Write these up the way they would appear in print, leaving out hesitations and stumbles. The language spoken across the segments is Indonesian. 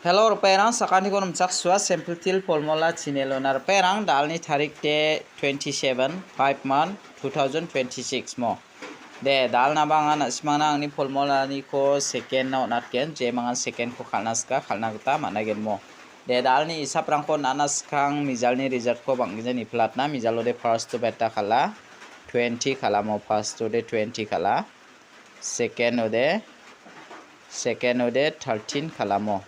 Hello perang sakani konum chaksua sample til polmola chinelonar perang dalni tarik de 27 5 month 2026 mo de dalna bangan asmana angni polmola ni ko second na natken je mangan second ko khalnaska khalnagta managen mo de dalni isaprang ko nanas khang mijalni result ko bangjani platna mijalo de first to beta khala 20 khala mo first to de 20 khala second ode 13 khala mo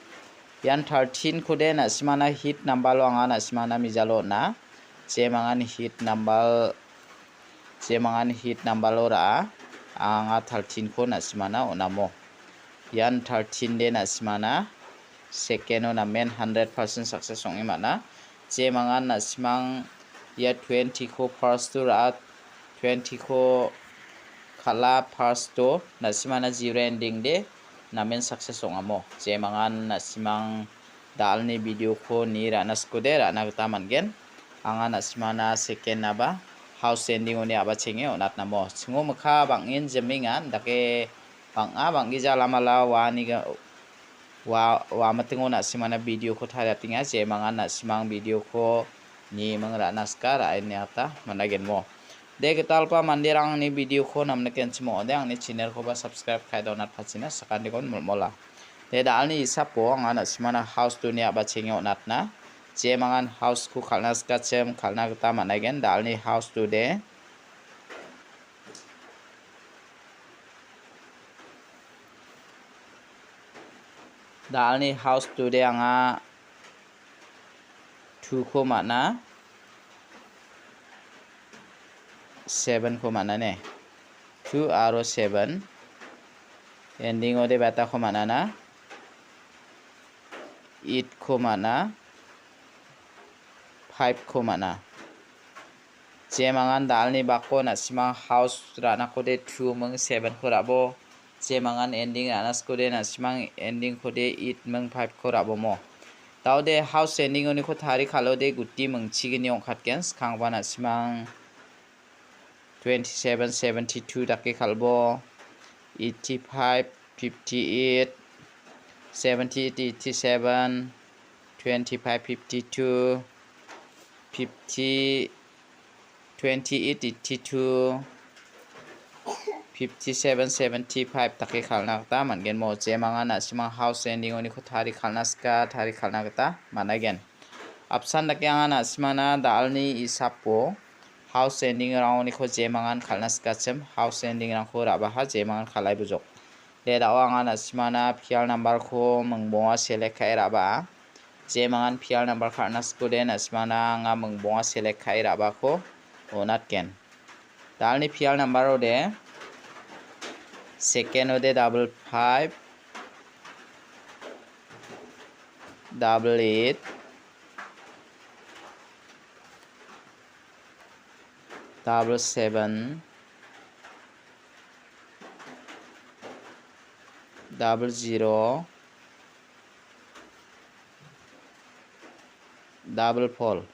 yan 13 kude na simana hit number lo anga na simana mijalo na jemangan hit number lo ra anga 13 ko na simana onamo yan 13 de na simana second na main 100% success ong imana jemangan na simang ya 20 ko first to ra 20 ko khala first to na simana zero ending de namen success ong amo jemangan na simang dalni video ko ni ranas ko de rana gata mangen anga na simana second na ba house ending oni aba chenge onat namo singo mukha bangin jeminga dake bangi jalamala wani ga wa matingo na simana video ko thara tinga jemangan na simang video ko ni mang ranas ka ra ini ata managen mo de getalpa mandirang ni video ko namne kenchmo de angni channel ko ba subscribe khai donat phachina sakandi kon mola de dalni isapo angana simana house dunia ba chengyo natna jemangan house ku khalnas ka chem khalna gata managen dalni house tu de dalni house tu de anga 2 ko mana 7 ko mana ne 2 aro 7 ending ode beta ko mana na 8 ko mana 5 ko mana jemangan dalni bako na simang house rana ko de 2 meng 7 ko rabo jemangan ending anas ko de na simang ending ko de 8 meng 5 ko rabo mo taude house ending oni ko thari khalo de gutti meng chigini ong khatken khangba na simang 27 72 dake khalbo 85 58 70 87 25 52 50 28 82 57 75 take khalna ta mangen mo jemangan na simang house ending oni ko thari khalnaska thari khalna ta managen option dake angana simana dalni isapo house ending rauni ko jemangan khalnas kachem house ending rang ko rabaha jemangan khalai bujok de dawanga na simana fial number ko mengbonga select khai raba jemangan fial number kharnas ko de na simana nga mengbonga select khai raba ko onat ken dalni fial number ode second ode 55 88 7 0 4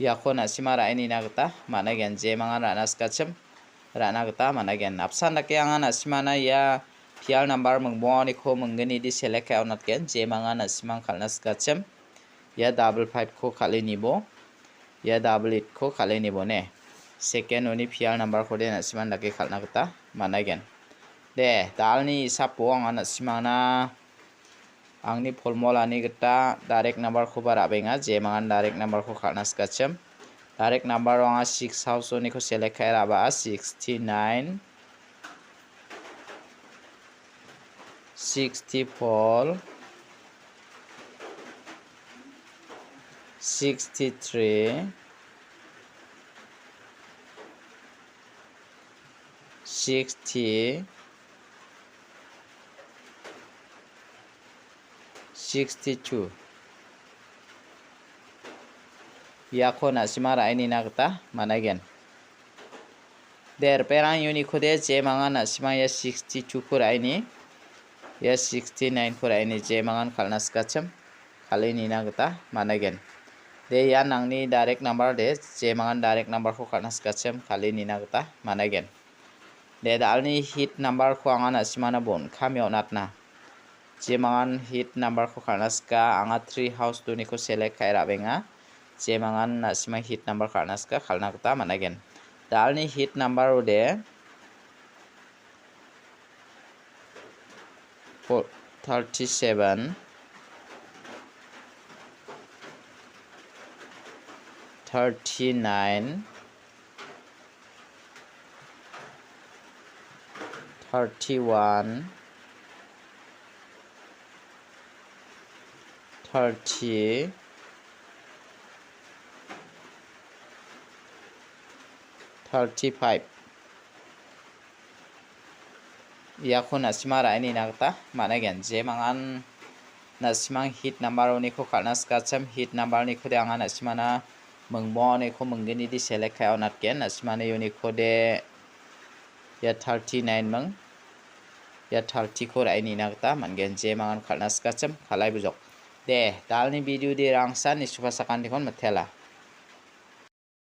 yakon asimara ini nagta managen jemangan ranas kachem rana gata managen apsan dake angan asimana ya fial number mengboni ko menggeni di select ka onat ken jemangan asimang khalnas kachem ya 55 ko khali nibo ya 88 ko khali nibo ne second oni fial number ko de nasiman dake khalna gata managen de dalni sapo angana simana angni polmola ni gata direct number ko barabenga jemangan direct number ko khalnas kachem direct number anga 6 house oni ko select khai raba 69 64 63 60 62 yakon asimara ini nagta managen der perang uni khode jemangan asima ya 62 kura ini ya 69 kura ini jemangan khalnas kachem khalini nagta managen de ya nangni direct number de jemangan direct number ko khalnas kachem khalini nagta managen de dalni hit number ko angana simana bon khamyo natna Jemangan hit number ko karnaska anga 3 house tu ni ko select kai rabenga jemangan nasima hit number karnaska khalna kata managen dalni hit number ode 37 39 31 30 35 yakun asima raini nakta managen jemangan nasimang hit number ni ko khalnaska cham hit number ni khode anga nasimana mengbo ni ko menggeni di select kai onat ken nasimane yuni khode ya 39 mang ya 30 ko raini nakta mangen jemangan khalnaska cham khalai bujok de dalni video di rangsan ni supasakan dikon mathela